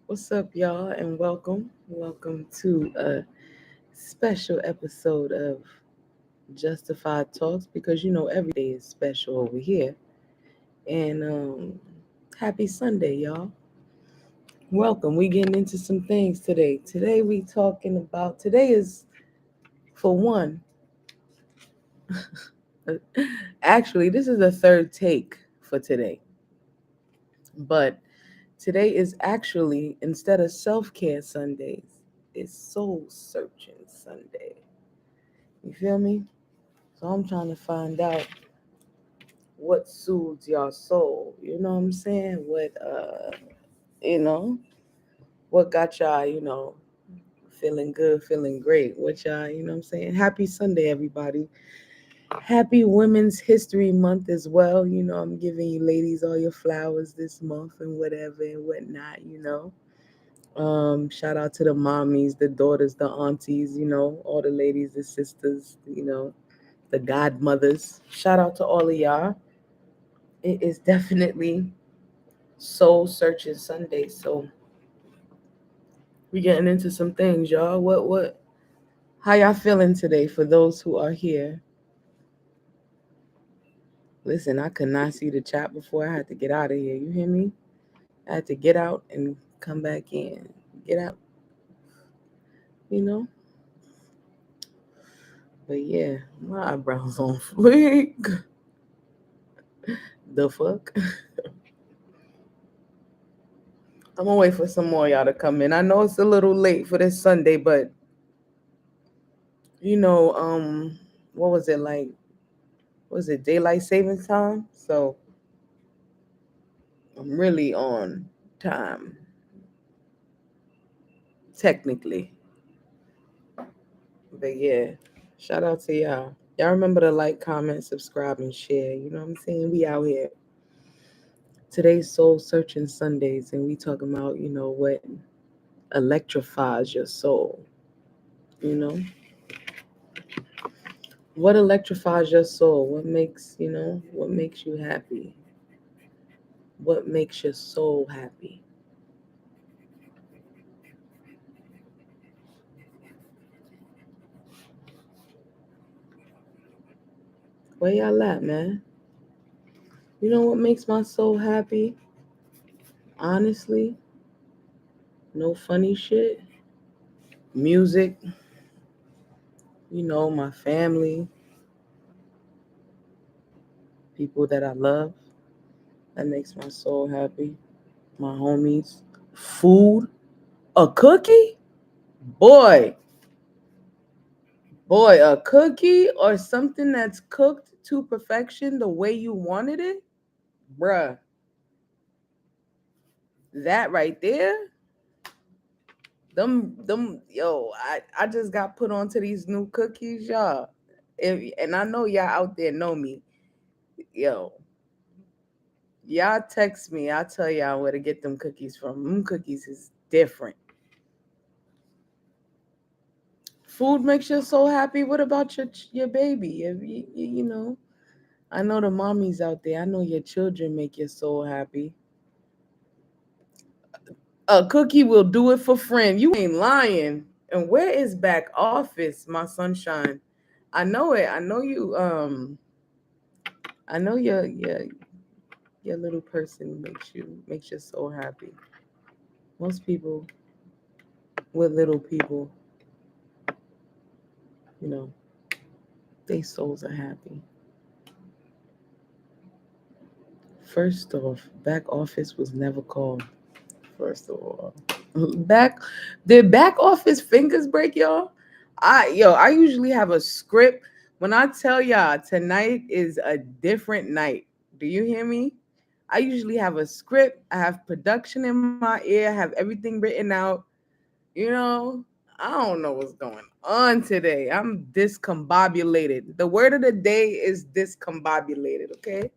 What's up, y'all, and welcome. Welcome to a special episode of Justified Talks because every day is special over here. And happy Sunday, y'all. Welcome. We getting into some things today. Today is for one. Actually, this is the third take for today. But today is actually, instead of self-care Sundays, it's soul searching Sunday. You feel me? So I'm trying to find out what soothes your soul. You know what I'm saying? You know, what got y'all, feeling good, feeling great. What y'all, you know what I'm saying? Happy Sunday, everybody. Happy Women's History Month as well. I'm giving you ladies all your flowers this month and whatever and whatnot. Shout out to the mommies, the daughters, the aunties, all the ladies, the sisters, the godmothers. Shout out to all of y'all. It is definitely soul searching Sunday. So we getting into some things, y'all. What how y'all feeling today for those who are here? Listen, I could not see the chat before. I had to get out of here. You hear me? I had to get out and come back in. Get out, you know? But yeah, my eyebrows on fleek. The fuck? I'm gonna wait for some more y'all to come in. I know it's a little late for this Sunday, but you know, what was it like? Was it daylight savings time? So I'm really on time, technically. But yeah, shout out to y'all. Y'all remember to like, comment, subscribe, and share. You know what I'm saying? We out here. Today's Soul Searching Sundays, and we talking about, what electrifies your soul. You know? What electrifies your soul? What makes you happy? What makes your soul happy? Where y'all at, man? You know what makes my soul happy? Honestly, no funny shit. Music, my family, people that I love. That makes my soul happy. My homies. Food, a cookie? Boy, a cookie or something that's cooked to perfection the way you wanted it? Bruh, that right there, I just got put onto these new cookies, y'all. And I know y'all out there know me. Yo, y'all text me. I'll tell y'all where to get them cookies from. Them cookies is different. Food makes you so happy. What about your baby? I know the mommies out there. I know your children make your soul happy. A cookie will do it for friend. You ain't lying. And where is back office, my sunshine? I know it. I know you. I know your little person makes you so happy. Most people with little people, you know, they souls are happy. First off, back office was never called. First of all, back did back office fingers break, y'all? I usually have a script. When I tell y'all tonight is a different night, do you hear me? I usually have a script. I have production in my ear. I have everything written out. You know, I don't know what's going on today. I'm discombobulated. The word of the day is discombobulated. Okay,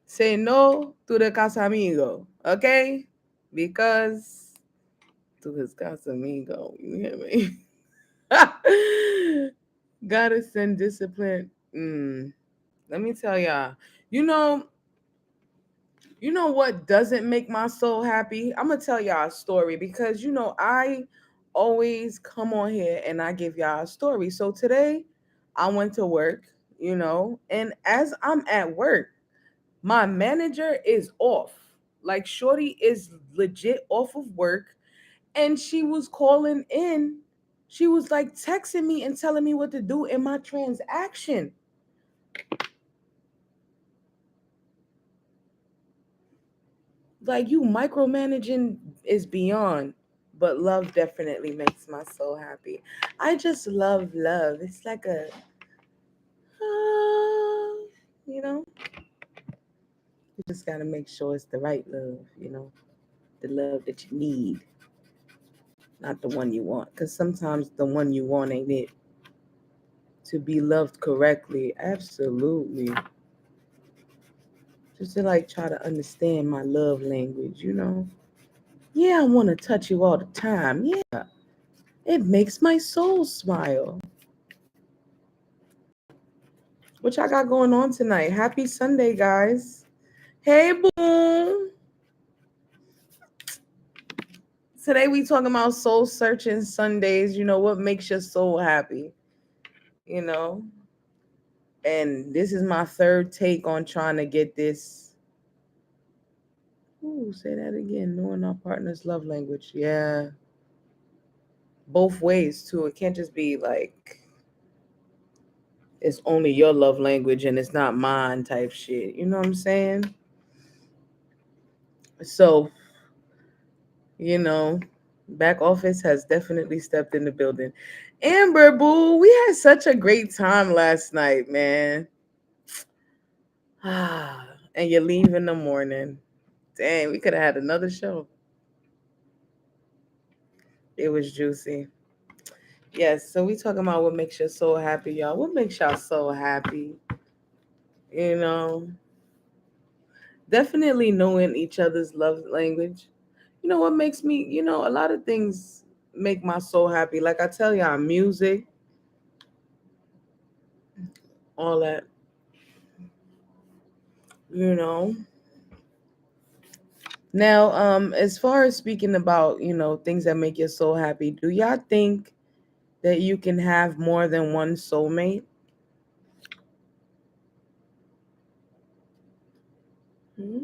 say no to the Casamigo. Okay, because to his Casamigo. You hear me? Gotta send discipline. Let me tell y'all. You know, You know what doesn't make my soul happy? I'm gonna tell y'all a story because I always come on here and I give y'all a story. So today I went to work, and as I'm at work, my manager is off. Like Shorty is legit off of work, and she was calling in. She was like texting me and telling me what to do in my transaction. Like, you micromanaging is beyond, but love definitely makes my soul happy. I just love love. It's like a uh, you know you just got to make sure it's the right love, the love that you need, not the one you want, because sometimes the one you want ain't it. To be loved correctly, absolutely. Just to like try to understand my love language. Yeah, I want to touch you all the time. Yeah, it makes my soul smile. What y'all got going on tonight? Happy Sunday, guys. Hey, boom. Today we talking about soul searching Sundays. What makes your soul happy? You know? And this is my third take on trying to get this. Ooh, say that again. Knowing our partner's love language. Yeah. Both ways, too. It can't just be like it's only your love language and it's not mine type shit. You know what I'm saying? So, you know, back office has definitely stepped in the building. Amber Boo, we had such a great time last night, man. And you leave in the morning. Dang, we could have had another show. It was juicy. Yes, so we talking about what makes your soul happy, y'all. What makes y'all so happy? You know, definitely knowing each other's love language. What makes me, a lot of things make my soul happy. Like I tell y'all, music, all that, you know. Now, as far as speaking about, things that make your soul happy, do y'all think that you can have more than one soulmate? Hmm?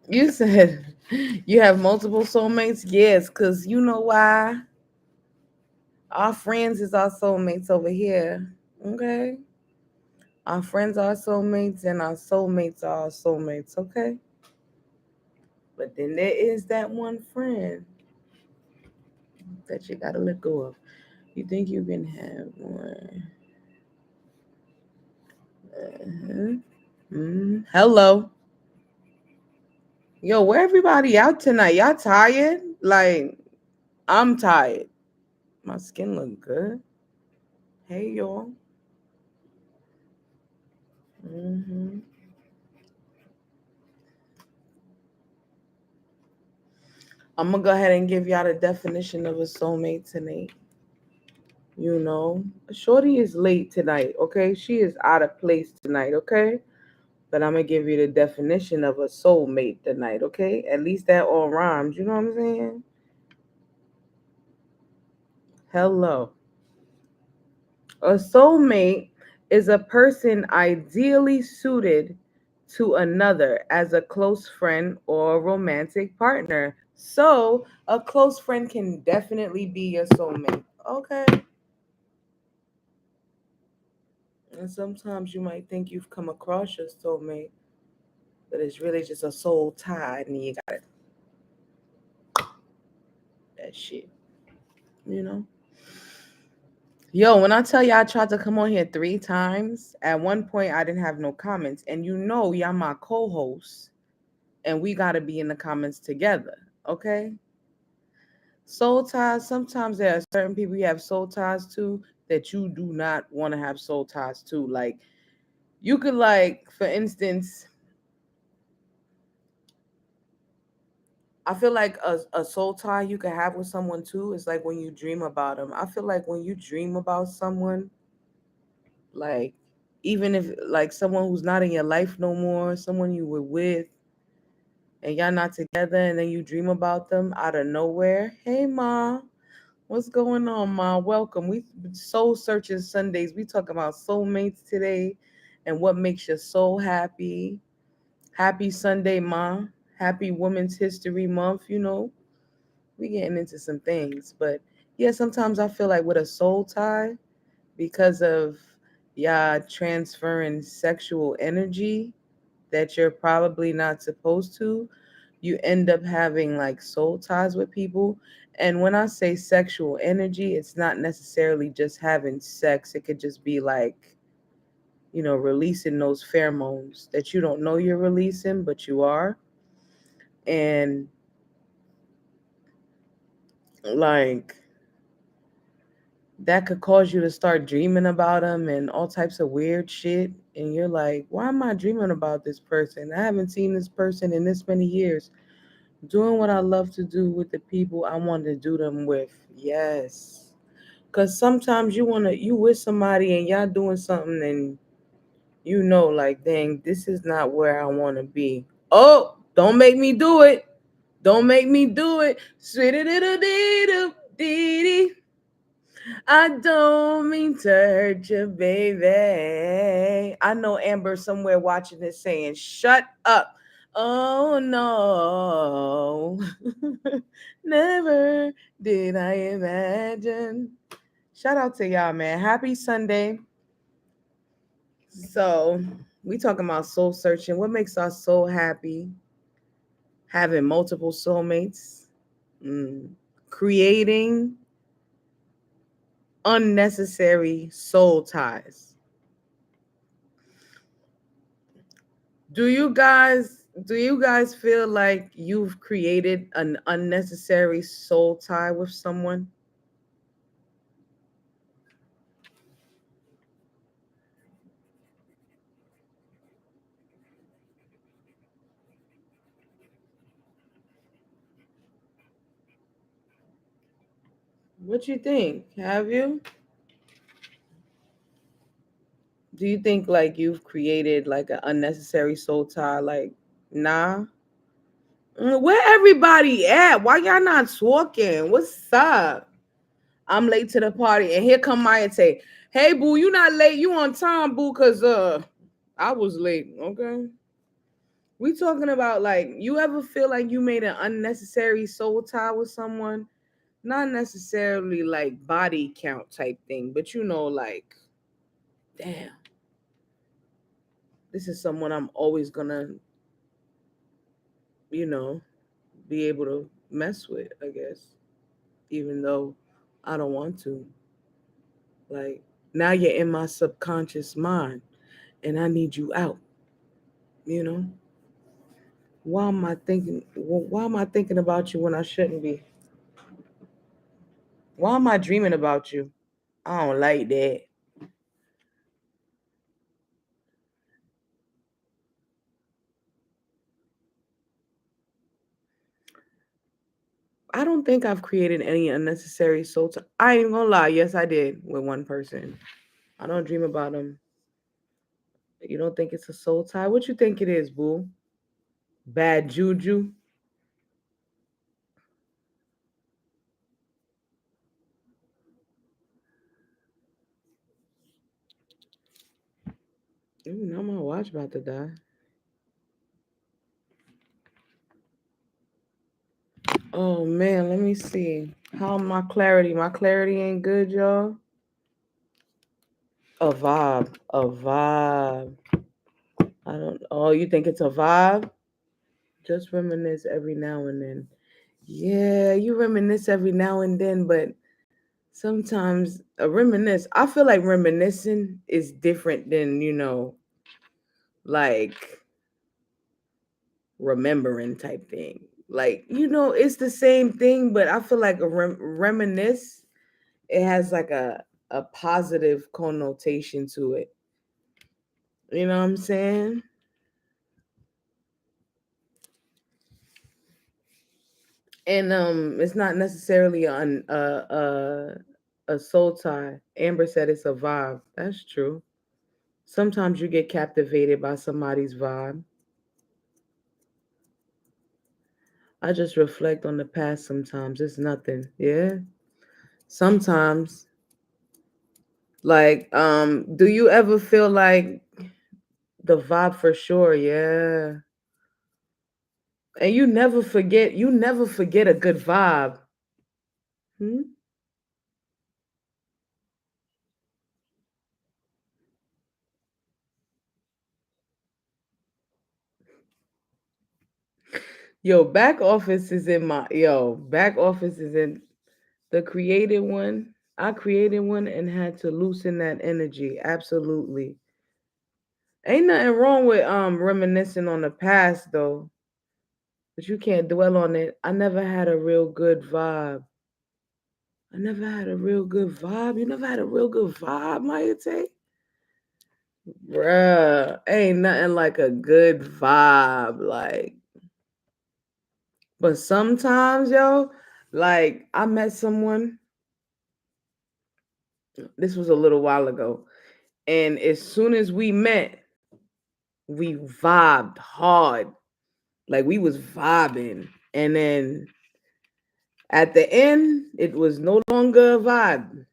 You said you have multiple soulmates? Yes, because you know why? Our friends is our soulmates over here. Okay? Our friends are soulmates and our soulmates are our soulmates. Okay? But then there is that one friend that you gotta let go of. You think you can have one? Hello. Yo, where everybody out tonight? Y'all tired? Like, I'm tired. My skin look good. Hey, y'all. hmm I'm gonna go ahead and give y'all the definition of a soulmate tonight. Shorty is late tonight, okay? She is out of place tonight, okay? But I'm gonna give you the definition of a soulmate tonight, okay? At least that all rhymes, you know what I'm saying? Hello. A soulmate is a person ideally suited to another as a close friend or romantic partner. So, a close friend can definitely be your soulmate. Okay. And sometimes you might think you've come across your soulmate, but it's really just a soul tie, and you got that shit, you know? Yo, when I tell y'all I tried to come on here 3 times, at one point I didn't have no comments. And y'all my co-hosts, and we gotta be in the comments together. Okay? Soul ties, sometimes there are certain people you have soul ties to that you do not want to have soul ties to. Like, you could, like, for instance, I feel like a soul tie you can have with someone too is like when you dream about them. I feel like when you dream about someone, like even if like someone who's not in your life no more, someone you were with and y'all not together and then you dream about them out of nowhere. Hey ma, what's going on, ma? Welcome. We soul searching Sundays. We talk about soulmates today and what makes your soul happy. Happy Sunday, ma. Happy Women's History Month, we getting into some things. But yeah, sometimes I feel like with a soul tie, because of yeah transferring sexual energy that you're probably not supposed to, you end up having like soul ties with people. And when I say sexual energy, it's not necessarily just having sex. It could just be like, releasing those pheromones that you don't know you're releasing, but you are. And like that could cause you to start dreaming about them and all types of weird shit. And you're like, why am I dreaming about this person? I haven't seen this person in this many years. Doing what I love to do with the people I want to do them with. Yes. Cause sometimes you with somebody and y'all doing something and like, dang, this is not where I want to be. Oh, don't make me do it. Don't make me do it. I don't mean to hurt you, baby. I know Amber somewhere watching this saying, shut up. Oh no. Never did I imagine. Shout out to y'all, man. Happy Sunday. So, we talking about soul searching. What makes our soul happy? Having multiple soulmates. Mm. Creating unnecessary soul ties. Do you guys feel like you've created an unnecessary soul tie with someone? What you think? Have you? Do you think like you've created like an unnecessary soul tie? Like, nah. Where everybody at? Why y'all not talking? What's up? I'm late to the party, and here come Maya and say, "Hey, boo, you not late? You on time, boo? Cause I was late. Okay." We talking about like you ever feel like you made an unnecessary soul tie with someone? Not necessarily like body count type thing, but like, damn, this is someone I'm always gonna, you know, be able to mess with, I guess, even though I don't want to. Like, now you're in my subconscious mind and I need you out, you know? Why am I thinking about you when I shouldn't be? Why am I dreaming about you? I don't like that. I don't think I've created any unnecessary soul tie. I ain't gonna lie. Yes, I did with one person. I don't dream about them. You don't think it's a soul tie? What you think it is, boo? Bad juju? Ooh, now my watch about to die. Oh man, let me see. How my clarity? My clarity ain't good, y'all. A vibe. A vibe. I don't. Oh, you think it's a vibe? Just reminisce every now and then. Yeah, you reminisce every now and then, but sometimes a reminisce. I feel like reminiscing is different than like remembering type thing. Like it's the same thing, but I feel like a reminisce. It has like a positive connotation to it. You know what I'm saying? And it's not necessarily on a soul tie. Amber said it's a vibe. That's true. Sometimes you get captivated by somebody's vibe. I just reflect on the past sometimes. It's nothing. Yeah. Sometimes. Like, do you ever feel like the vibe for sure? Yeah. And you never forget a good vibe. Hmm? Back office is in the created one. I created one and had to loosen that energy. Absolutely. Ain't nothing wrong with reminiscing on the past though, but you can't dwell on it. I never had a real good vibe. I never had a real good vibe. You never had a real good vibe, Mayate? Bruh, ain't nothing like a good vibe. Like, but sometimes, yo, like I met someone, this was a little while ago, and as soon as we met, we vibed hard. Like we was vibing. And then at the end, it was no longer a vibe.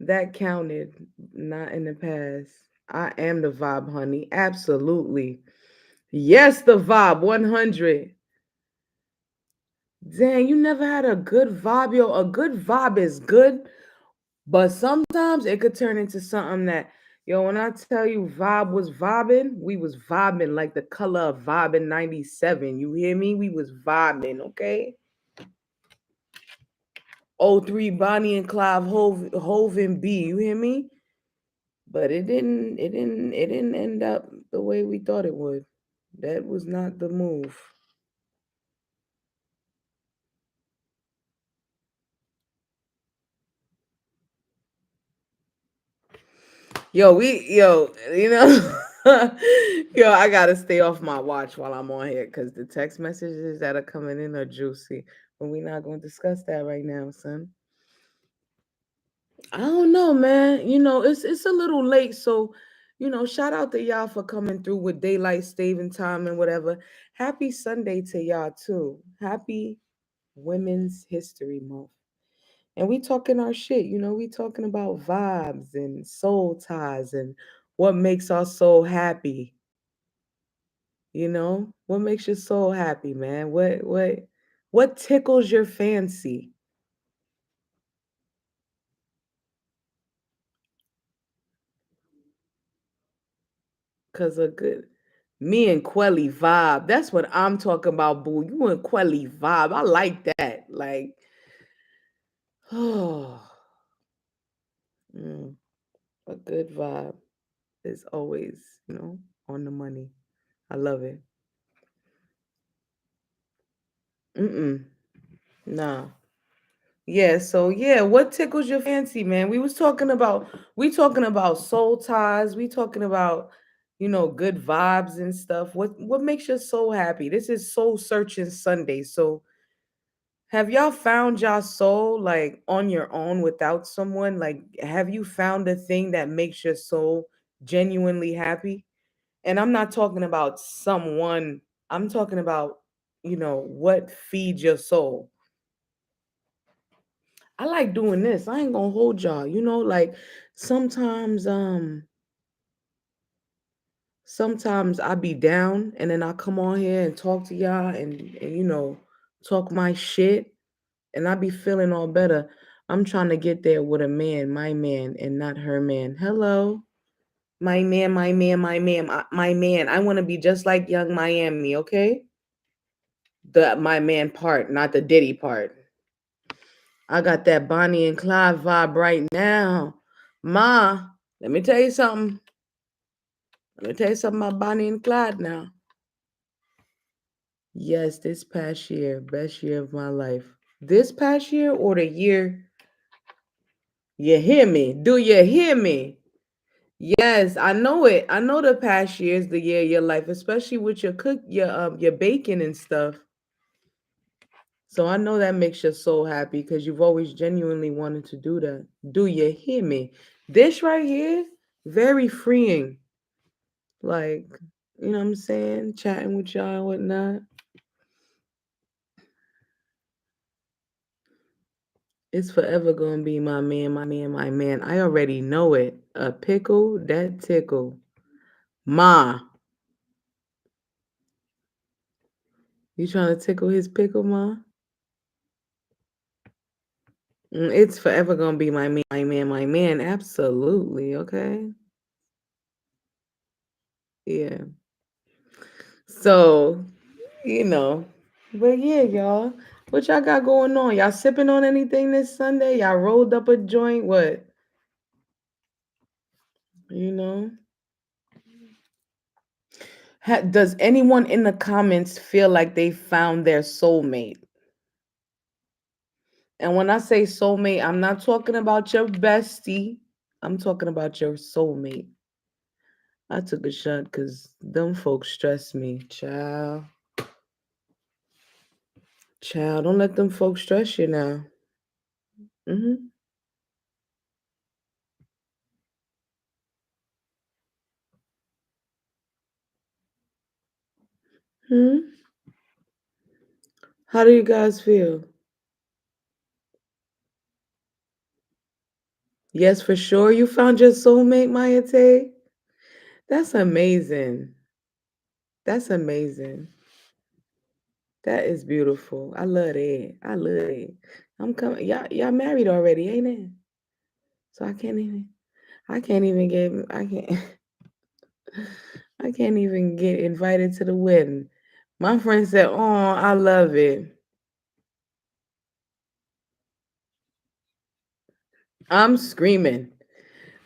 That counted, not in the past. I am the vibe, honey. Absolutely. Yes, the vibe, 100. Dang, you never had a good vibe, yo. A good vibe is good, but sometimes it could turn into something that, yo, when I tell you vibe was vibing, we was vibing like the color of vibe in 97. You hear me? We was vibing, okay? O3 Bonnie and Clive Hove and B, you hear me? But it didn't end up the way we thought it would. That was not the move. You know, yo, I gotta stay off my watch while I'm on here because the text messages that are coming in are juicy. But we're not gonna discuss that right now, son. I don't know, man. It's a little late, so shout out to y'all for coming through with daylight saving time and whatever. Happy Sunday to y'all too. Happy Women's History Month. And we talking our shit, we talking about vibes and soul ties and what makes our soul happy. What makes your soul happy, man? What tickles your fancy? Cause a good me and Quelly vibe. That's what I'm talking about, boo. You and Quelly vibe. I like that. Like, oh, mm, a good vibe is always, on the money. I love it. Mm-mm. Nah. Yeah, so yeah, what tickles your fancy, man? We talking about soul ties, we talking about, good vibes and stuff. What makes your soul happy? This is soul searching Sunday. So have y'all found y'all soul like on your own without someone? Like have you found a thing that makes your soul genuinely happy? And I'm not talking about someone, I'm talking about, what feeds your soul. I like doing this. I ain't gonna hold y'all. Like sometimes, sometimes I be down and then I come on here and talk to y'all and talk my shit and I be feeling all better. I'm trying to get there with a man, my man, and not her man. Hello, my man, my man, my man, my man. I want to be just like Young Miami, okay? The my man part, not the Diddy part. I got that Bonnie and Clyde vibe right now. Ma, let me tell you something. Let me tell you something about Bonnie and Clyde now. Yes, this past year, best year of my life. This past year or the year, you hear me? Do you hear me? Yes, I know it. I know the past year is the year of your life, especially with your baking and stuff. So I know that makes you so happy because you've always genuinely wanted to do that. Do you hear me? This right here, very freeing. Like, you know what I'm saying? Chatting with y'all and whatnot. It's forever gonna be my man, my man, my man. I already know it. A pickle that tickle. Ma, you trying to tickle his pickle, ma? It's forever gonna be my man, my man, my man. Absolutely. Okay. Yeah. So, you know, but yeah, y'all. What y'all got going on? Y'all sipping on anything this Sunday? Y'all rolled up a joint? What? You know? Does anyone in the comments feel like they found their soulmate? And when I say soulmate, I'm not talking about your bestie. I'm talking about your soulmate. I took a shot because them folks stress me. Child. Child, don't let them folks stress you now. Mm-hmm. Hmm. How do you guys feel? Yes, for sure. You found your soulmate, Mayate. That's amazing. That's amazing. That is beautiful. I love it. I love it. I'm coming. Y'all married already, ain't it? So I can't even get I can't I can't even get invited to the wedding. My friend said, "Oh, I love it." I'm screaming.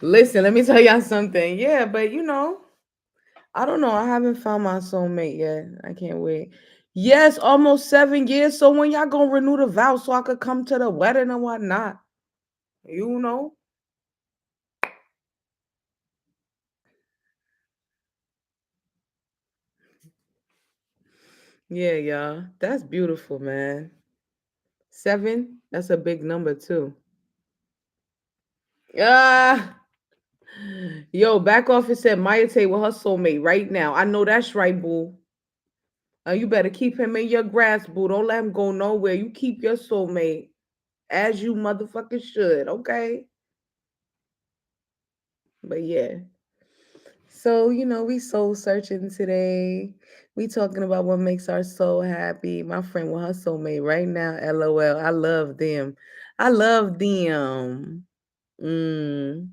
Listen, let me tell y'all something. Yeah, but I don't know. I haven't found my soulmate yet. I can't wait. Yes, almost 7 years. So when y'all gonna renew the vow so I could come to the wedding and whatnot? You know? Yeah, y'all. That's beautiful, man. 7? That's a big number too. Ah, yo, back office said Maya Tay with her soulmate right now. I know that's right, boo. You better keep him in your grasp, boo. Don't let him go nowhere. You keep your soulmate as you motherfuckers should, okay? But yeah. So, we soul searching today. We talking about what makes our soul happy. My friend with her soulmate right now, LOL. I love them. I love them. Mm.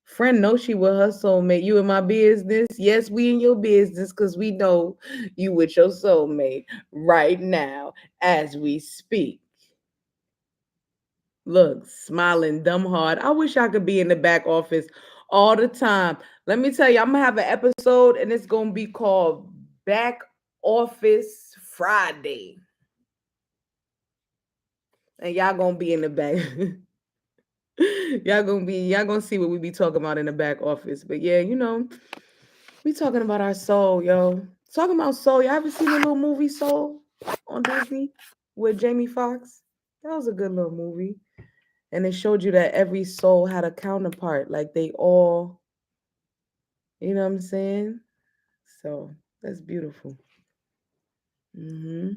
Friend know she with her soulmate. You in my business? Yes, we in your business because we know you with your soulmate right now as we speak. Look, smiling dumb hard. I wish I could be in the back office all the time. Let me tell you, I'm gonna have an episode and it's gonna be called Back Office Friday. And y'all gonna be in the back. y'all gonna see what we be talking about in the back office. But yeah, we talking about our soul, yo. Talking about soul. Y'all ever seen the little movie Soul on Disney with Jamie Foxx? That was a good little movie. And it showed you that every soul had a counterpart. Like they all, you know what I'm saying? So that's beautiful. Hmm.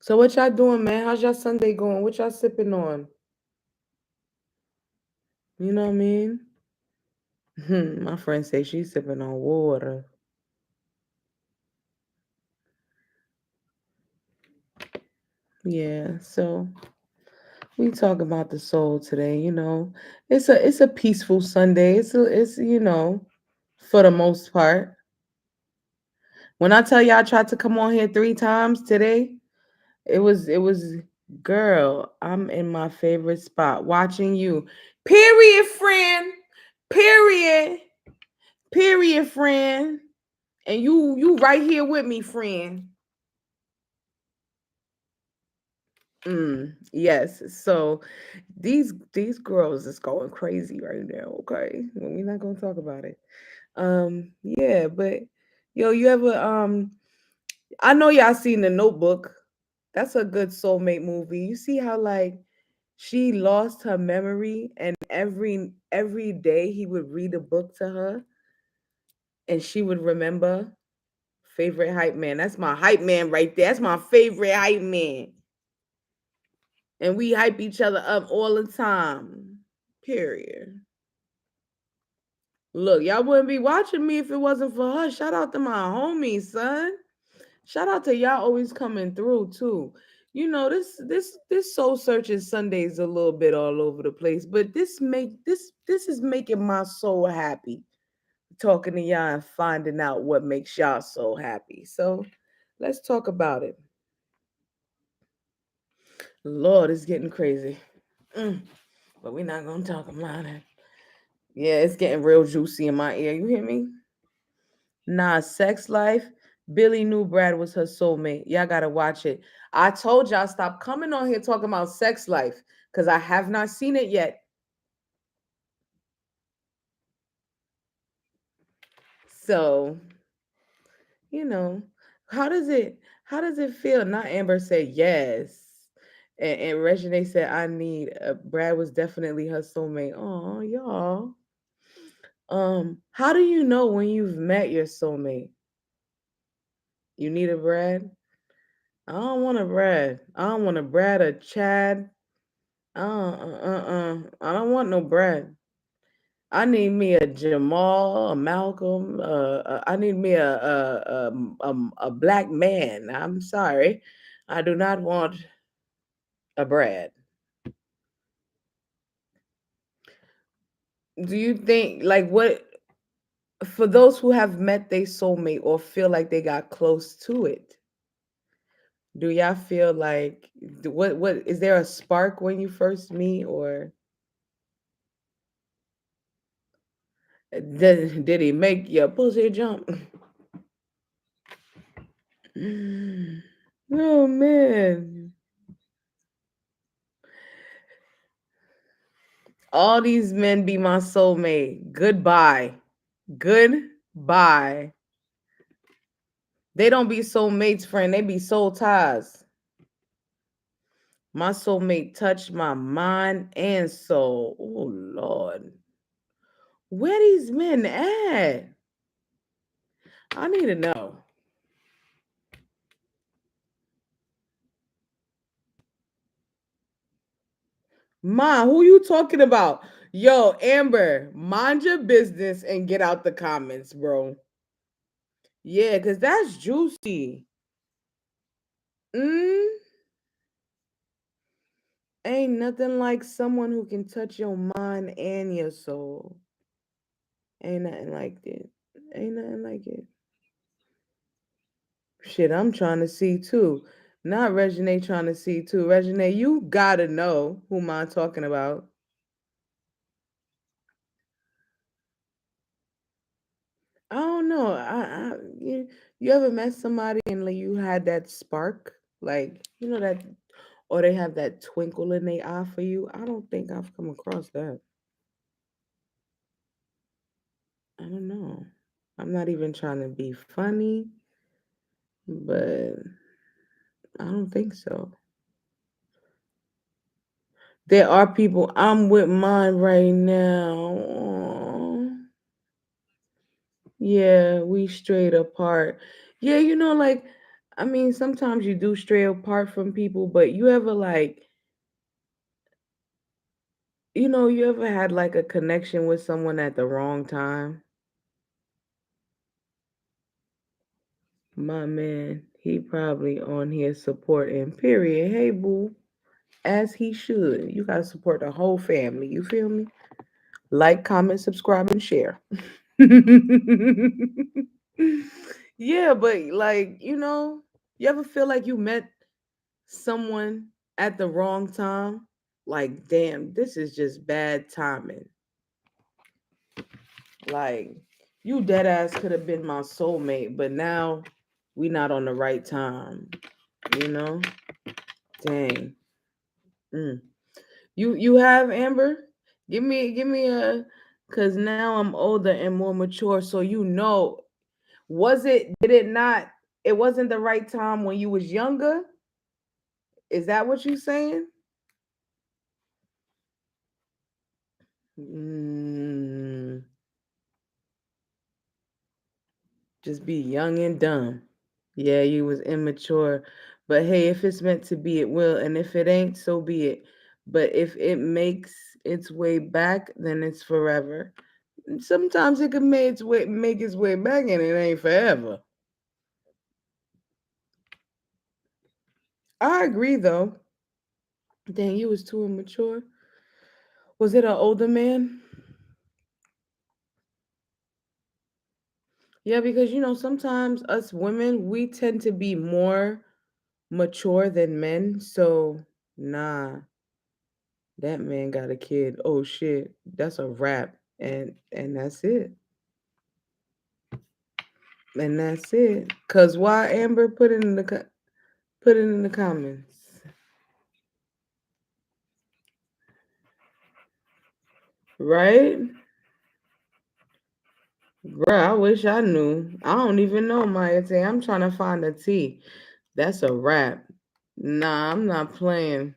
So what y'all doing, man? How's y'all Sunday going? What y'all sipping on? You know what I mean? My friend say she's sipping on water. Yeah, so we talk about the soul today. It's a peaceful Sunday. It's for the most part. When I tell y'all I tried to come on here 3 times today, it was girl, I'm in my favorite spot watching you. Period, friend. Period. Period, friend. And you right here with me, friend. Yes. So these girls is going crazy right now. Okay, well, we're not gonna talk about it. Yeah, but yo, you ever I know y'all seen The Notebook. That's a good soulmate movie. You see how like she lost her memory and every day he would read a book to her and she would remember. Favorite hype man. That's my hype man right there. That's my favorite hype man. And we hype each other up all the time. Period. Look, y'all wouldn't be watching me if it wasn't for her. Shout out to my homies, son. Shout out to y'all always coming through too. You know, this soul searching Sundays a little bit all over the place, but this is making my soul happy. Talking to y'all and finding out what makes y'all so happy. So let's talk about it. Lord, it's getting crazy. Mm, but we're not gonna talk about it. Yeah, it's getting real juicy in my ear. You hear me? Nah, sex life. Billy knew Brad was her soulmate. Y'all gotta watch it. I told y'all stop coming on here talking about sex life because I have not seen it yet. So, you know, how does it feel? Not Amber said yes. And Regine said I need Brad was definitely her soulmate. Oh, y'all. How do you know when you've met your soulmate? You need a Brad? I don't want a Brad. I don't want a Brad or Chad. I don't want no Brad. I need me a Jamal, a Malcolm. I need me a black man. I'm sorry, I do not want a Brad. Do you think like what for those who have met their soulmate or feel like they got close to it? Do y'all feel like what is there a spark when you first meet or did he make your pussy jump? Oh man. All these men be my soulmate. Goodbye. Goodbye. They don't be soulmates, friend. They be soul ties. My soulmate touched my mind and soul. Oh Lord. Where these men at? I need to know. Ma, who you talking about? Yo, Amber, mind your business and get out the comments, bro. Yeah, because that's juicy. Mm, ain't nothing like someone who can touch your mind and your soul. Ain't nothing like it. Ain't nothing like it. Shit, I'm trying to see too. Not Regine trying to see too. Regine, you gotta know who I'm talking about. I don't know. You ever met somebody and like you had that spark? Like, you know that or they have that twinkle in their eye for you? I don't think I've come across that. I don't know. I'm not even trying to be funny, but I don't think so. There are people I'm with mine right now. Aw. Yeah, we straight apart. Yeah, like I mean, sometimes you do stray apart from people, but you ever like, you ever had like a connection with someone at the wrong time? My man, he probably on here supporting, period. Hey, boo, as he should. You gotta support the whole family. You feel me? Like, comment, subscribe, and share. Yeah, but like, you ever feel like you met someone at the wrong time? Like, damn, this is just bad timing. Like, you dead ass could have been my soulmate, but now we not on the right time, you know? Dang. Mm. You have Amber? Give me a, cause now I'm older and more mature, so you know. Was it, did it not, it wasn't the right time when you was younger? Is that what you saying? Mm, just be young and dumb. Yeah, you was immature. But hey, if it's meant to be, it will. And if it ain't, so be it. But if it makes its way back, then it's forever. Sometimes it can make its way back and it ain't forever. I agree though. Dang, you was too immature. Was it an older man? Yeah, because sometimes us women, we tend to be more mature than men. So nah, that man got a kid. Oh shit. That's a wrap. And that's it. And that's it. Cause why, Amber? Put it in the comments. Right? Bruh, I wish I knew. I don't even know Maya Tay. I'm trying to find a T. That's a wrap. Nah, I'm not playing.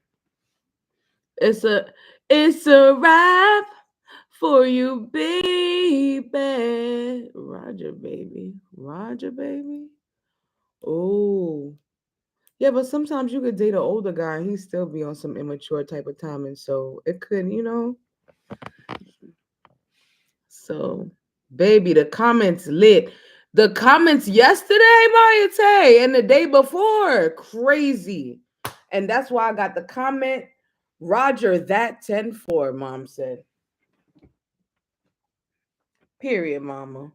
It's a it's a wrap for you, baby. Roger, baby. Roger, baby. Oh. Yeah, but sometimes you could date an older guy and he still be on some immature type of timing. So it could. So, baby, the comments lit. The comments yesterday, Maya Tay, and the day before, crazy. And that's why I got the comment, Roger, that 10-4, mom said. Period, mama.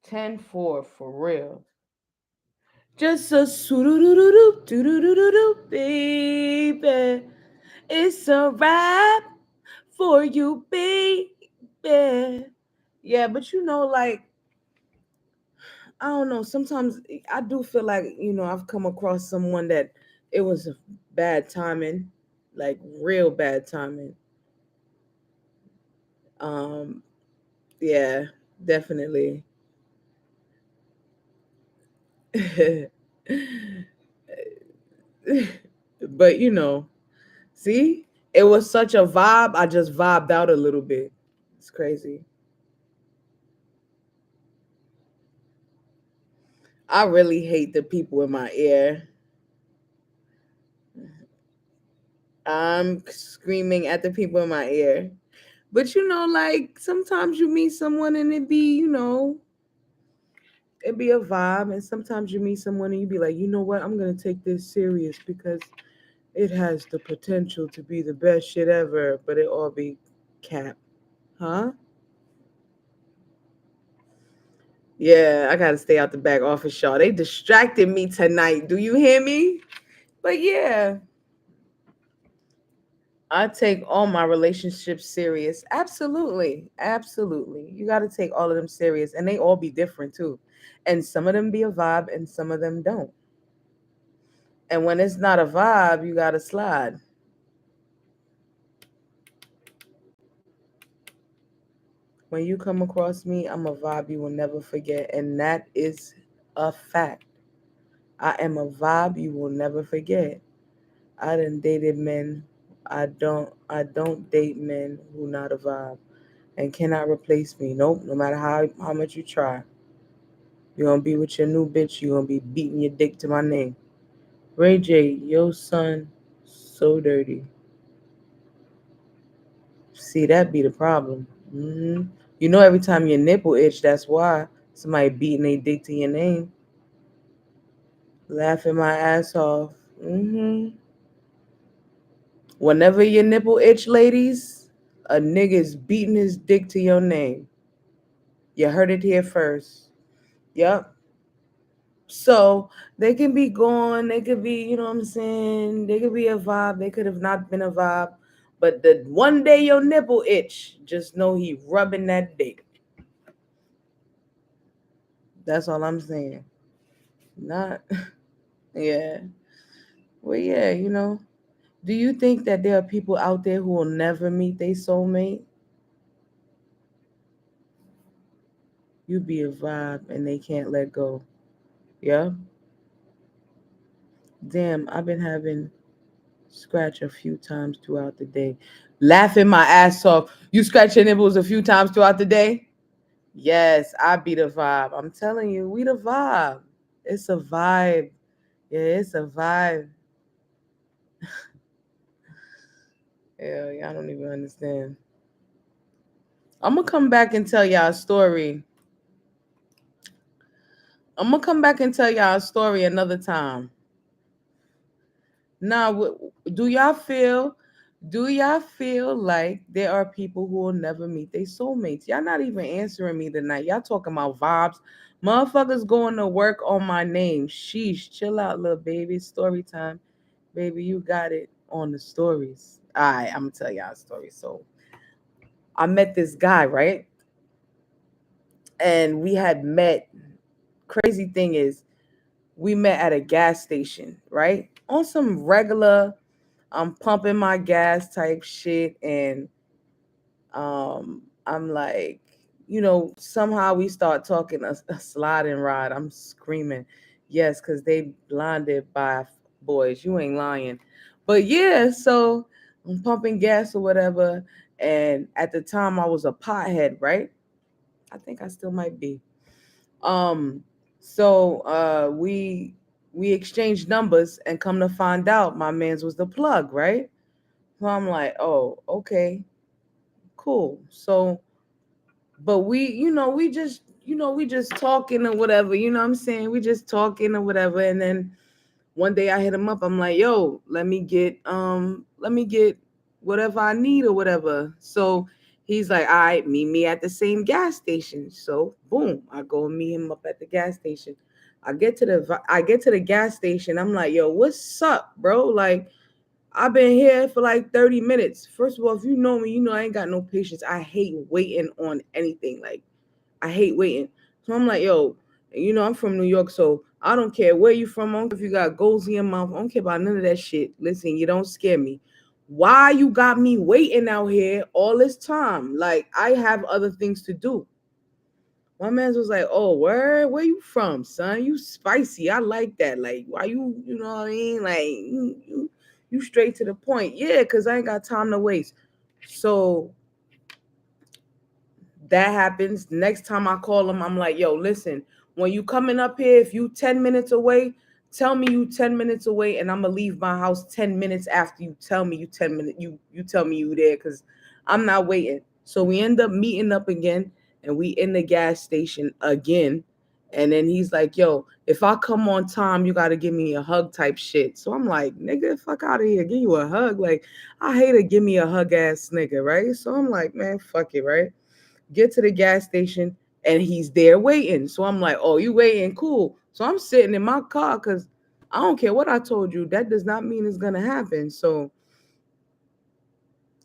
10-4 for real. Just a soo-doo-doo-doo-doo, doo-doo-doo-doo-doo, baby. It's a wrap for you, baby. Yeah, but like, I don't know. Sometimes I do feel like, I've come across someone that it was a bad timing, like real bad timing. Um, yeah, definitely. But see, it was such a vibe. I just vibed out a little bit. It's crazy. I really hate the people in my ear. I'm screaming at the people in my ear. But like sometimes you meet someone and it be a vibe, and sometimes you meet someone and you be like, you know what, I'm gonna take this serious because it has the potential to be the best shit ever, but it all be cap. Huh? Yeah, I gotta stay out the back office, y'all. They distracted me tonight. Do you hear me? But yeah, I take all my relationships serious. Absolutely. Absolutely. You got to take all of them serious. And they all be different too. And some of them be a vibe and some of them don't. And when it's not a vibe, you got to slide. When you come across me, I'm a vibe you will never forget. And that is a fact. I am a vibe you will never forget. I done dated men. I don't date men who not a vibe and cannot replace me. Nope, no matter how much you try. You're gonna be with your new bitch, you're gonna be beating your dick to my name. Ray J, yo son, so dirty. See, that be the problem. Every time your nipple itch, that's why somebody beating their dick to your name. Laughing my ass off. Whenever your nipple itch, ladies, a nigga's beating his dick to your name. You heard it here first. Yep. So they can be gone, they could be, you know what I'm saying? They could be a vibe, they could have not been a vibe. But the one day your nipple itch, just know he rubbing that dick. That's all I'm saying. Not yeah. Well yeah, Do you think that there are people out there who will never meet their soulmate? You be a vibe and they can't let go. Yeah? Damn, I've been having scratch a few times throughout the day. Laughing my ass off. You scratch your nipples a few times throughout the day? Yes, I be the vibe. I'm telling you, we the vibe. It's a vibe. Yeah, it's a vibe. Yeah, y'all don't even understand. I'm gonna come back and tell y'all a story. I'm gonna come back and tell y'all a story another time. Now, do y'all feel? Do y'all feel like there are people who will never meet their soulmates? Y'all not even answering me tonight. Y'all talking about vibes. Motherfuckers going to work on my name. Sheesh, chill out, little baby. Story time, baby. You got it on the stories. All right, I'm gonna tell y'all a story. So I met this guy, right? And we had met. Crazy thing is, we met at a gas station, right? On some regular, I'm pumping my gas type shit, and I'm like, somehow we start talking a sliding ride. I'm screaming, yes, because they blinded by boys. You ain't lying, but yeah. So I'm pumping gas or whatever, and at the time I was a pothead, right? I think I still might be. Um, so we exchanged numbers, and come to find out, my man's was the plug, right? So I'm like, oh, okay, cool. So, but we just talking or whatever. You know what I'm saying? We just talking or whatever, and then one day I hit him up. I'm like, yo, let me get whatever I need or whatever. So he's like, all right, meet me at the same gas station. So boom, I go and meet him up at the gas station. I get to the gas station. I'm like, yo, what's up, bro? Like, I've been here for like 30 minutes. First of all, if you know me, you know I ain't got no patience. I hate waiting on anything. Like, I hate waiting. So I'm like, yo, I'm from New York, so I don't care where you from. I don't care if you got goals in your mouth. I don't care about none of that shit. Listen, you don't scare me. Why you got me waiting out here all this time? Like, I have other things to do. My man was like, oh, where you from, son? You spicy. I like that. Like, why you know what I mean? Like, you straight to the point. Yeah, because I ain't got time to waste. So that happens. Next time I call him, I'm like, yo, listen, when you coming up here, if you 10 minutes away, tell me you 10 minutes away, and I'm gonna leave my house 10 minutes after you tell me you 10 minutes, you tell me you there, because I'm not waiting. So we end up meeting up again, and we in the gas station again. And then he's like, yo, if I come on time, you gotta give me a hug type shit. So I'm like, nigga, fuck out of here. Give you a hug. Like, I hate a give me a hug ass nigga, right? So I'm like, man, fuck it, right? Get to the gas station, and he's there waiting. So I'm like, oh, you waiting? Cool. So I'm sitting in my car because I don't care what I told you. That does not mean it's going to happen. So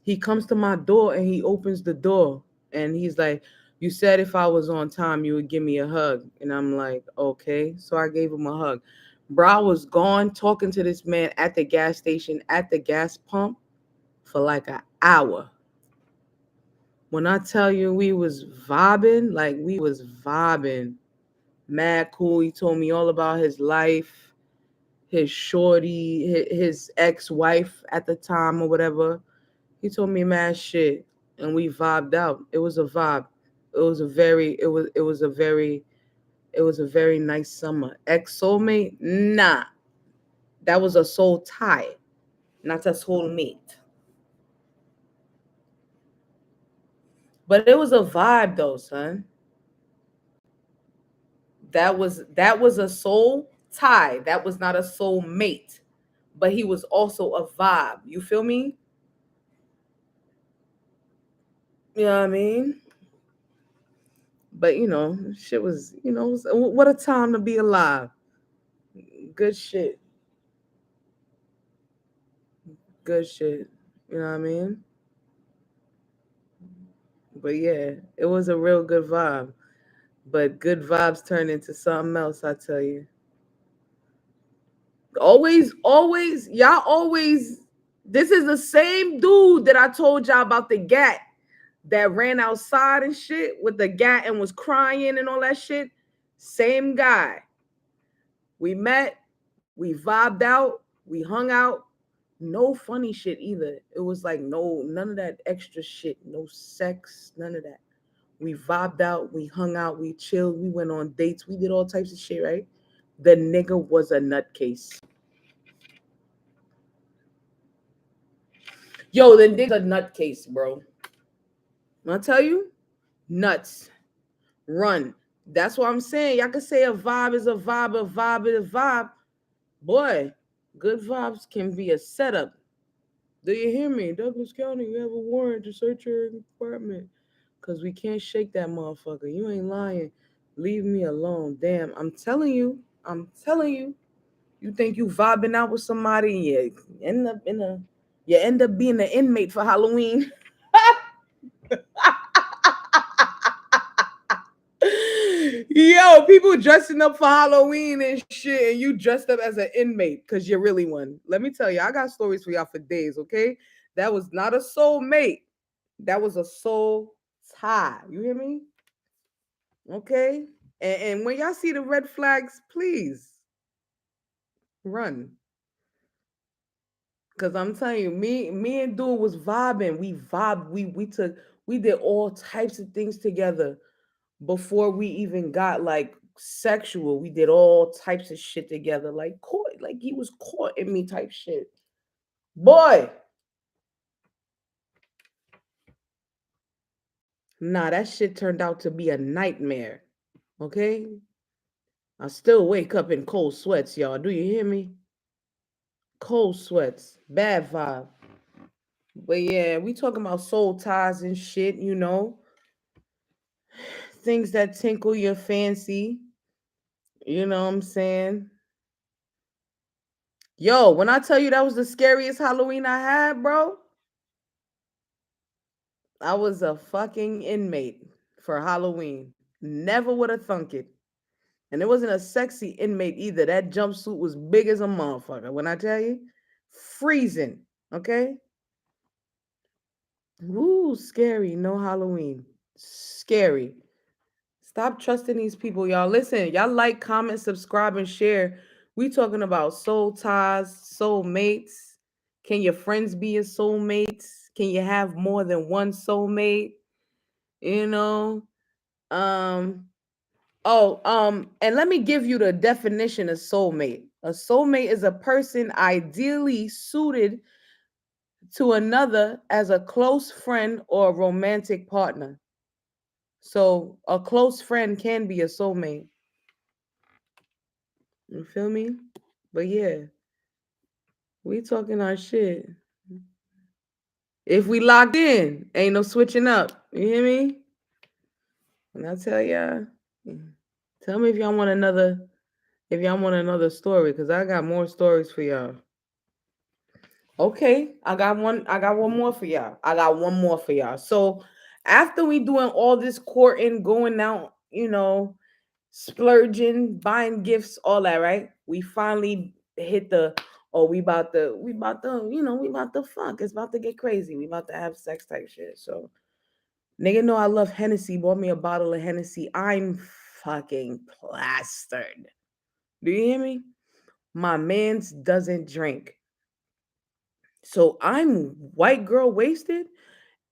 he comes to my door and he opens the door, and he's like, you said if I was on time, you would give me a hug. And I'm like, okay. So I gave him a hug. Bro, I was gone talking to this man at the gas station, at the gas pump, for like an hour. When I tell you we was vibing, like we was vibing, mad cool. He told me all about his life, his shorty, his ex-wife at the time or whatever. He told me mad shit, and we vibed out. It was a vibe. It was a very nice summer. Ex soulmate, nah, that was a soul tie, not a soulmate. But it was a vibe though, son. That was a soul tie. That was not a soul mate, but he was also a vibe. You feel me? You know what I mean? But shit was, what a time to be alive. Good shit. Good shit. You know what I mean? But yeah, it was a real good vibe. But good vibes turn into something else, I tell you. Always, always, y'all always This is the same dude that I told y'all about the gat that ran outside and shit with the gat and was crying and all that shit. Same guy. We met, we vibed out, we hung out. No funny shit either. It was like none of that extra shit. No sex, none of that. We vibed out, we hung out, we chilled, we went on dates, we did all types of shit, right? The nigga was a nutcase. Yo, the nigga's a nutcase, bro. I'll tell you, nuts. Run. That's what I'm saying. Y'all can say a vibe is a vibe, a vibe is a vibe. Boy, good vibes can be a setup. Do you hear me? Douglas County, you have a warrant to search your apartment. Because we can't shake that motherfucker. You ain't lying. Leave me alone. Damn, I'm telling you. I'm telling you. You think you vibing out with somebody and you end up being an inmate for Halloween. Yo, people dressing up for Halloween and shit, and you dressed up as an inmate because you're really one. Let me tell you, I got stories for y'all for days, okay? That was not a soulmate. That was a soul tie. You hear me? Okay? And when y'all see the red flags, please run. Cause I'm telling you, me and dude was vibing. We vibed. We did all types of things together before we even got like sexual. We did all types of shit together, like court, like he was courting me type shit. Boy, nah, that shit turned out to be a nightmare. Okay, I still wake up in cold sweats, y'all. Do you hear me? Cold sweats, bad vibe. But yeah, we talking about soul ties and shit. Things that tinkle your fancy. You know what I'm saying? Yo, when I tell you that was the scariest Halloween I had, bro, I was a fucking inmate for Halloween. Never would have thunk it. And it wasn't a sexy inmate either. That jumpsuit was big as a motherfucker. When I tell you, freezing. Okay? Ooh, scary. No Halloween. Scary. Stop trusting these people, y'all. Listen, y'all like, comment, subscribe, and share. We talking about soul ties, soul mates. Can your friends be your soulmates? Can you have more than one soulmate? You know? Um, and let me give you the definition of soulmate. A soulmate is a person ideally suited to another as a close friend or romantic partner. So a close friend can be a soulmate. You feel me? But yeah, we talking our shit. If we locked in, ain't no switching up. You hear me? And I tell y'all, tell me if y'all want another story, because I got more stories for y'all. Okay, I got one more for y'all. I got one more for y'all. So after we doing all this courting, going out, splurging, buying gifts, all that, right? We finally hit the we about to fuck. It's about to get crazy. We about to have sex type shit. So nigga know I love Hennessy, bought me a bottle of Hennessy. I'm fucking plastered. Do you hear me? My man's doesn't drink. So I'm white girl wasted,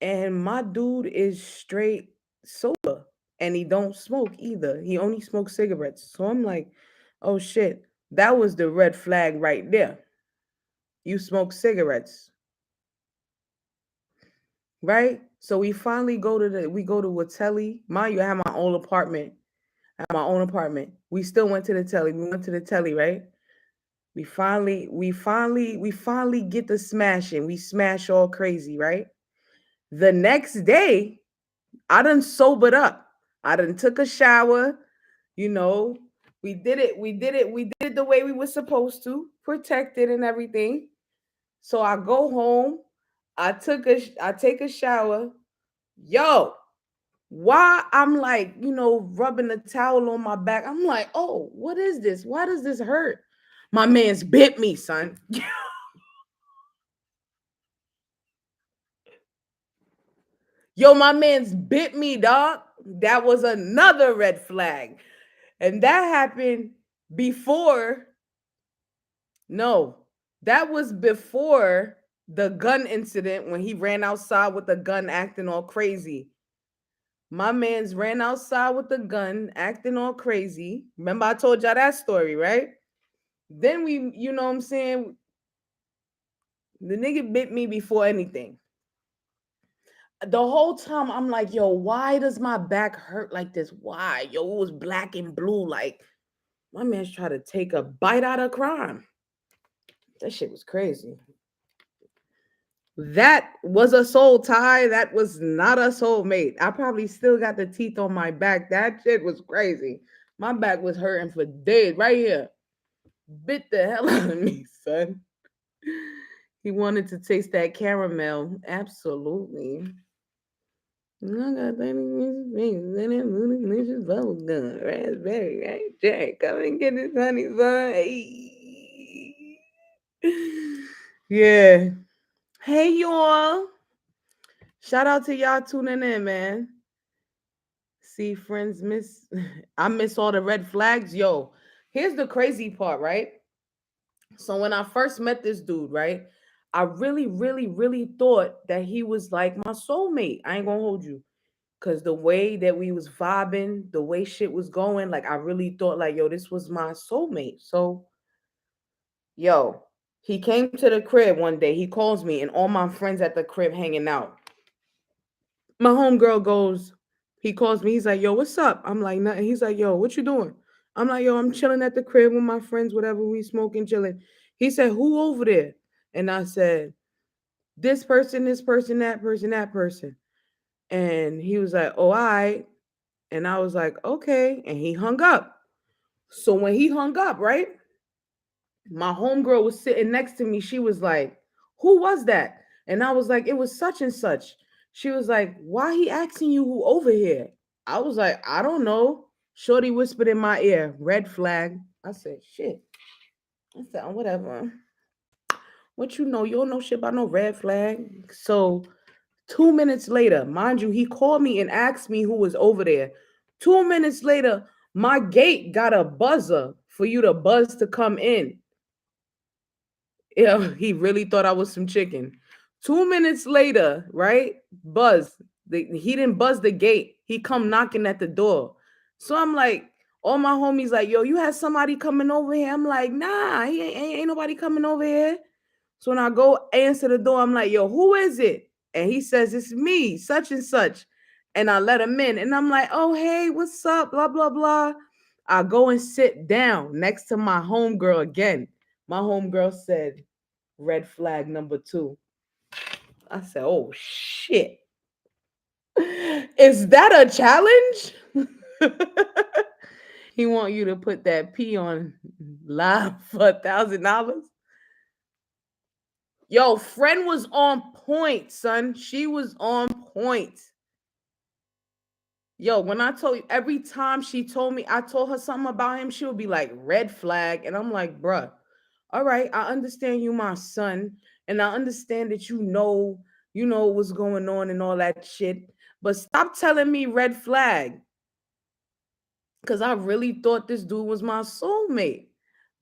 and my dude is straight sober, and he don't smoke either. He only smokes cigarettes. So I'm like, oh shit, that was the red flag right there. You smoke cigarettes, right? So we go to a telly. Mind you, I have my own apartment. I have my own apartment. We still went to the telly. We went to the telly, right? We finally get the smashing. We smash all crazy, right? The next day, I done sobered up. I done took a shower. You know, we did it the way we were supposed to, protected and everything. So I go home. I take a shower. Yo, why I'm like, rubbing the towel on my back. I'm like, oh, what is this? Why does this hurt? My man's bit me, son. Yo, my man's bit me, dog. That was another red flag. And that happened before, no, that was before the gun incident when he ran outside with the gun acting all crazy. My man's ran outside with the gun acting all crazy. Remember, I told y'all that story, right? Then we, you know what I'm saying? The nigga bit me before anything. The whole time I'm like, yo, why does my back hurt like this? Why? Yo, it was black and blue. Like, my man's trying to take a bite out of crime. That shit was crazy. That was a soul tie. That was not a soulmate. I probably still got the teeth on my back. That shit was crazy. My back was hurting for days. Right here. Bit the hell out of me, son. He wanted to taste that caramel. Absolutely. I got 30 things in it, delicious bubble gum, raspberry, right? Jack, come and get this honey, son. Hey. Yeah. Hey, y'all. Shout out to y'all tuning in, man. See, friends, miss. I miss all the red flags. Yo, here's the crazy part, right? So when I first met this dude, right? I really, really, really thought that he was like my soulmate. I ain't gonna hold you. Cause the way that we was vibing, the way shit was going, like I really thought like, yo, this was my soulmate. So, yo, he came to the crib one day. He calls me and all my friends at the crib hanging out. My homegirl goes, he calls me. He's like, yo, what's up? I'm like, nothing. He's like, yo, what you doing? I'm like, yo, I'm chilling at the crib with my friends, whatever. We smoking, chilling. He said, who over there? And I said, this person, that person, that person. And he was like, oh, all right. And I was like, okay. And he hung up. So when he hung up, right? My homegirl was sitting next to me. She was like, who was that? And I was like, it was such and such. She was like, why he asking you who over here? I was like, I don't know. Shorty whispered in my ear, red flag. I said, shit. I said, oh, whatever. What you know? You don't know shit about no red flag. So 2 minutes later, mind you, he called me and asked me who was over there. 2 minutes later, my gate got a buzzer for you to buzz to come in. Yeah, he really thought I was some chicken. 2 minutes later, right? Buzz. He didn't buzz the gate. He come knocking at the door. So I'm like, all my homies like, yo, you had somebody coming over here. I'm like, nah, ain't nobody coming over here. So when I go answer the door, I'm like, yo, who is it? And he says, it's me, such and such. And I let him in. And I'm like, oh, hey, what's up? Blah, blah, blah. I go and sit down next to my homegirl again. My homegirl said, red flag number two. I said, oh, shit. Is that a challenge? He want you to put that P on live for $1,000. Yo, friend was on point, son. She was on point. Yo, when I told you, every time she told me, I told her something about him, she would be like, red flag. And I'm like, bruh, all right, I understand you, my son. And I understand that you know what's going on and all that shit. But stop telling me red flag. Because I really thought this dude was my soulmate.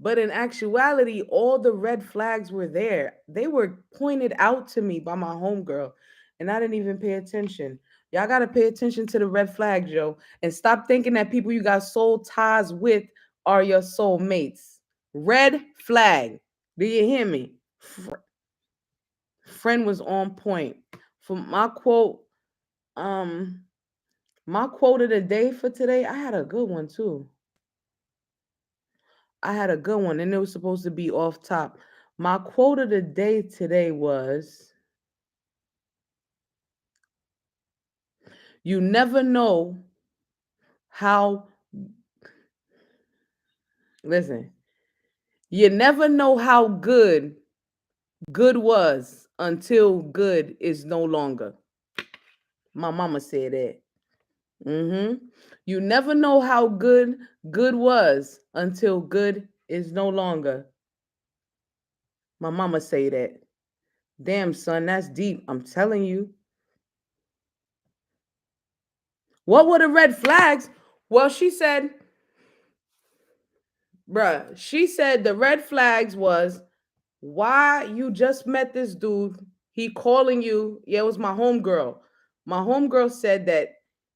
But in actuality, all the red flags were there. They were pointed out to me by my homegirl, and I didn't even pay attention. Y'all got to pay attention to the red flags, yo, and stop thinking that people you got soul ties with are your soulmates. Red flag. Do you hear me? Friend was on point. For my quote, um, my quote of the day for today, I had a good one too. I had a good one, and it was supposed to be off top. My quote of the day today was, you never know how, listen, you never know how good was until good is no longer. My mama said that. You never know how good was until good is no longer. My mama say that. Damn, son, that's deep. I'm telling you. What were the red flags? Well, she said, bruh, she said the red flags was why you just met this dude. He calling you. Yeah, it was my homegirl. My homegirl said that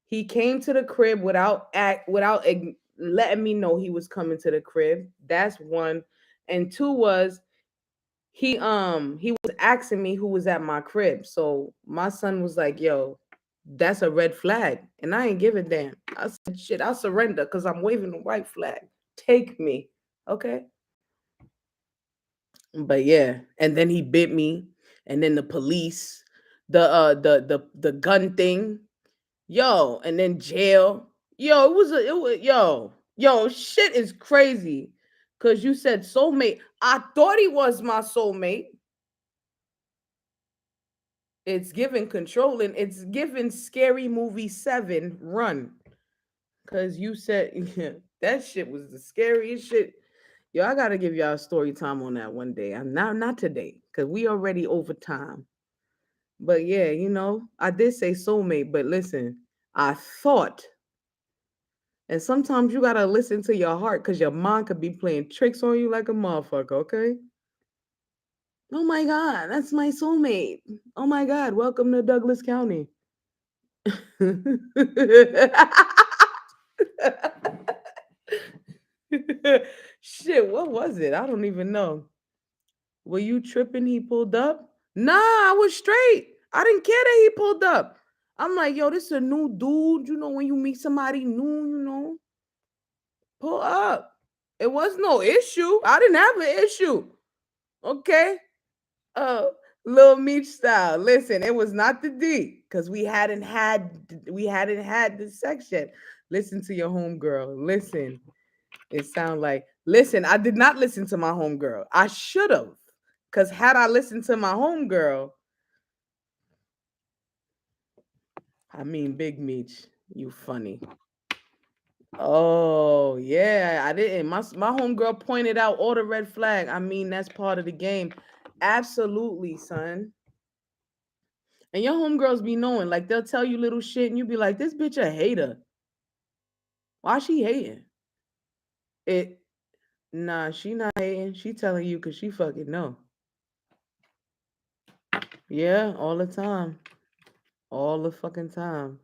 he came to the crib without letting me know he was coming to the crib. That's one. And two was he was asking me who was at my crib. So my son was like, yo, that's a red flag. And I ain't give a damn. I said, shit, I'll surrender because I'm waving the white flag. Take me. Okay. But yeah. And then he bit me. And then the police, the gun thing. Yo, and then jail. Yo, yo, shit is crazy. Cause you said soulmate. I thought he was my soulmate. It's given controlling. It's given scary movie 7 run. Cause you said yeah, that shit was the scariest shit. Yo, I gotta give y'all a story time on that one day. I'm not today, cause we already over time. But yeah, I did say soulmate, but listen, I thought, and sometimes you gotta listen to your heart because your mind could be playing tricks on you like a motherfucker, okay? Oh my god, that's my soulmate. Oh my god, welcome to Douglas County. Shit, what was it? I don't even know. Were you tripping? He pulled up? Nah, I was straight. I didn't care that he pulled up. I'm like, yo, this is a new dude. When you meet somebody new, pull up. It was no issue. I didn't have an issue. Okay. Oh, Lil Meech style. Listen, it was not the D because we hadn't had this section. Listen to your homegirl. Listen. It sound like listen, I did not listen to my homegirl. I should have. Cause had I listened to my homegirl, I mean Big Meech, you funny. Oh yeah, I didn't. My homegirl pointed out all the red flag. I mean, that's part of the game. Absolutely, son. And your homegirls be knowing, like they'll tell you little shit, and you be like, "This bitch a hater. Why she hating?" It Nah, she not hating. She telling you because she fucking know. Yeah, all the time, all the fucking time.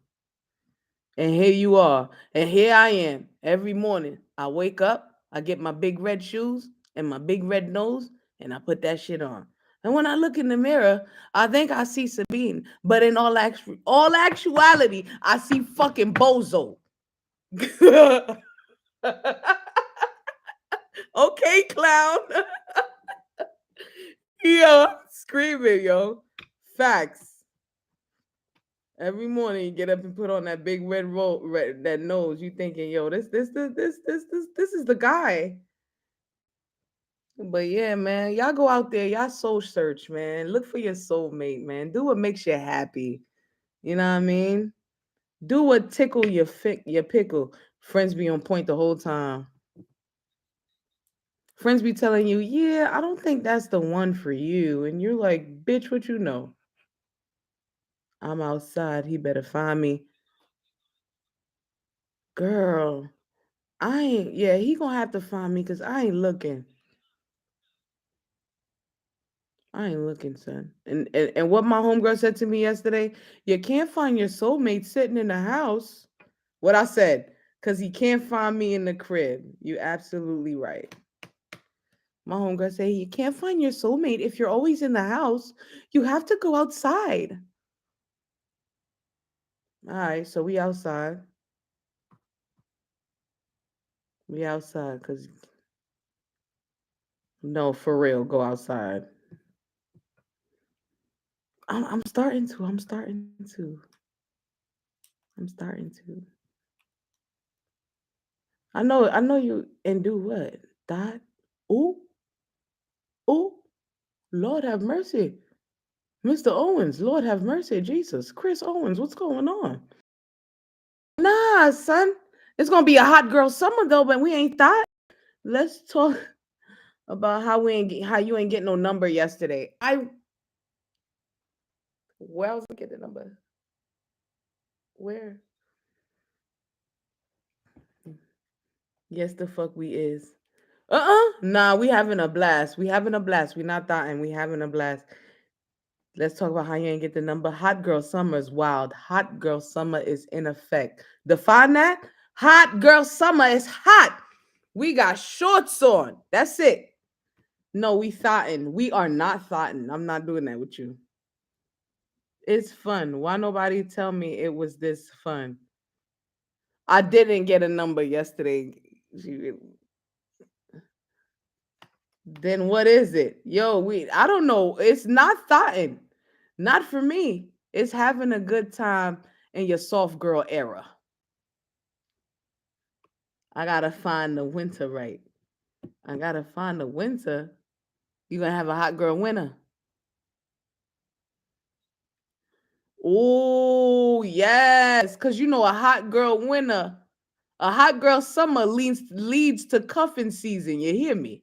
And here you are, and here I am every morning. I wake up, I get my big red shoes and my big red nose, and I put that shit on. And when I look in the mirror, I think I see Sabine, but in all actuality, I see fucking Bozo. Okay, clown. Yeah, screaming, yo. Facts. Every morning you get up and put on that big that nose. You thinking, yo, this is the guy. But yeah, man, y'all go out there, y'all soul search, man. Look for your soulmate, man. Do what makes you happy. You know what I mean? Do what tickle your pickle. Friends be on point the whole time. Friends be telling you, yeah, I don't think that's the one for you. And you're like, bitch, what you know? I'm outside. He better find me. Girl, I ain't, yeah, he gonna have to find me because I ain't looking. I ain't looking, son. And what my homegirl said to me yesterday, you can't find your soulmate sitting in the house. What I said, because he can't find me in the crib. You absolutely right. My homegirl say you can't find your soulmate if you're always in the house. You have to go outside. All right, so we outside. We outside because no, for real, go outside. I'm starting to. I'm starting to. I'm starting to. I know you and do what? Dot. Ooh, ooh, Lord have mercy. Mr. Owens, Lord have mercy, Jesus. Chris Owens, what's going on? Nah, son. It's gonna be a hot girl summer though, but we ain't thought. Let's talk about how you ain't get no number yesterday. Where I was gonna get the number? Where? Yes, the fuck we is. Nah, we having a blast. We having a blast. We not dying. We having a blast. Let's talk about how you ain't get the number. Hot girl summer is wild. Hot girl summer is in effect. Define that. Hot girl summer is hot. We got shorts on. That's it. No, we thoughtin'. We are not thoughtin'. I'm not doing that with you. It's fun. Why nobody tell me it was this fun? I didn't get a number yesterday. Then what is it? Yo, I don't know. It's not thoughtin'. Not for me. It's having a good time in your soft girl era. I gotta find the winter right. I gotta find the winter. You gonna have a hot girl winter. Oh yes, cause you know a hot girl winter, a hot girl summer leads to cuffing season. You hear me?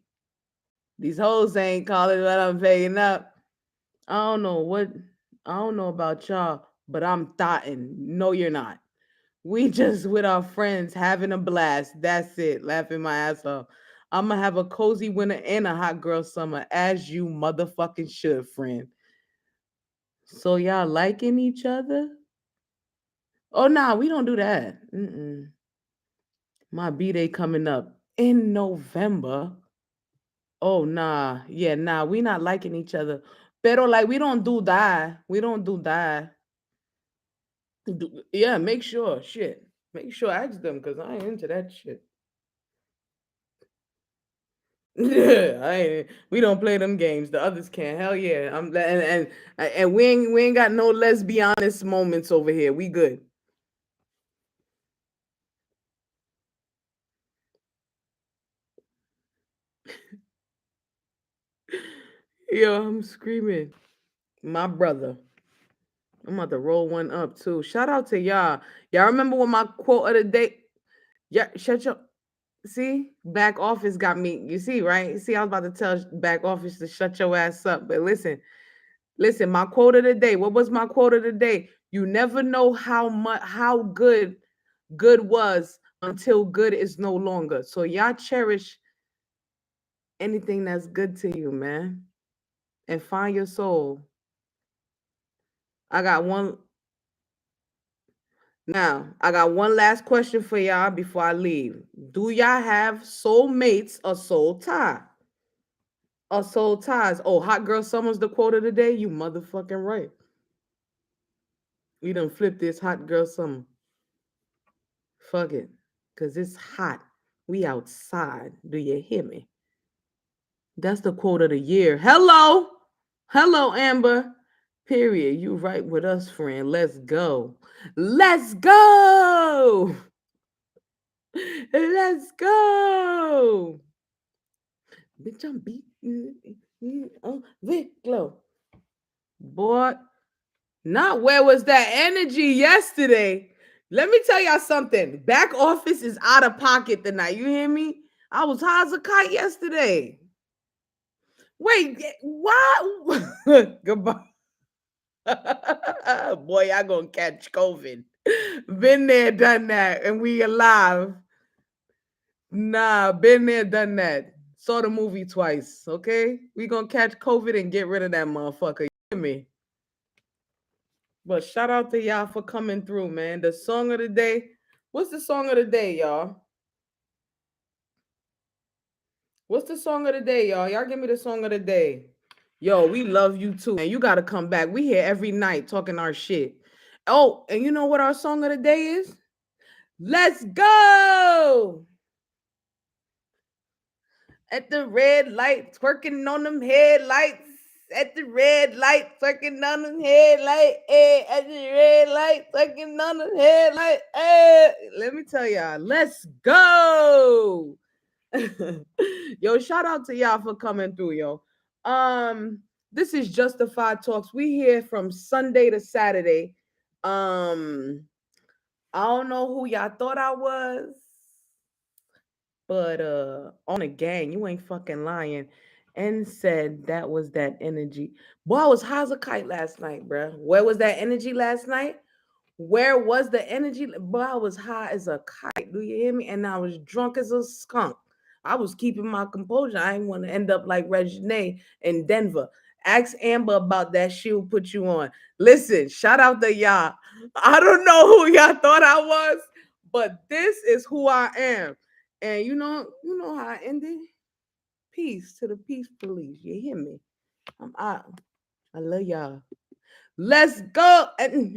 These hoes ain't calling, but I'm paying up. I don't know what. I don't know about y'all, but I'm thoughtin'. No, you're not. We just with our friends having a blast. That's it. Laughing my ass off. I'm gonna have a cozy winter and a hot girl summer, as you motherfucking should, friend. So y'all liking each other? Oh nah, we don't do that. Mm-mm. My B day coming up in November. Oh nah, yeah, nah, we not liking each other. Pero like we don't do that. We don't do that. Yeah, make sure. Shit. Make sure ask them because I ain't into that shit. Yeah, we don't play them games. The others can. Hell yeah. And we ain't got no let's be honest moments over here. We good. Yo, I'm screaming. My brother. I'm about to roll one up too. Shout out to y'all. Y'all remember what my quote of the day? Yeah, shut your see, back office got me. You see, right? See, I was about to tell back office to shut your ass up. But listen, my quote of the day. What was my quote of the day? You never know how good was until good is no longer. So y'all cherish anything that's good to you, man. And find your soul. I got one Now, I got one last question for y'all before I leave. Do y'all have soul mates or soul tie? Or soul ties? Oh, hot girl summer's the quote of the day? You motherfucking right. We done flipped this hot girl summer. Fuck it. Cause it's hot. We outside. Do you hear me? That's the quote of the year. Hello. Hello, Amber. Period. You right with us, friend. Let's go. Let's go. Let's go. Bitch, I'm beating on Viclo. Boy, not where was that energy yesterday? Let me tell y'all something. Back office is out of pocket tonight. You hear me? I was high as a kite yesterday. Wait, what? Goodbye. Boy, y'all gonna catch COVID. Been there, done that, and we alive. Nah, been there, done that. Saw the movie twice. Okay, we gonna catch COVID and get rid of that motherfucker. You hear me? But shout out to y'all for coming through, man. The song of the day. What's the song of the day, y'all? What's the song of the day, y'all? Y'all give me the song of the day. Yo, we love you too, man. You gotta come back. We here every night talking our shit. Oh, and you know what our song of the day is? Let's go! At the red light, twerking on them headlights. At the red light, twerking on them headlight. Hey, at the red light, twerking on them headlight. Hey, let me tell y'all, let's go. Yo, shout out to y'all for coming through, yo. This is Justified Talks. We here from Sunday to Saturday. I don't know who y'all thought I was. But on a gang, you ain't fucking lying. And said that was that energy. Boy, I was high as a kite last night, bruh. Where was that energy last night? Where was the energy? Boy, I was high as a kite. Do you hear me? And I was drunk as a skunk. I was keeping my composure. I didn't want to end up like Regine in Denver. Ask Amber about that. She'll put you on. Listen, shout out to y'all. I don't know who y'all thought I was, but this is who I am. And you know how I ended? Peace to the peace police. You hear me? I'm out. I love y'all. Let's go. And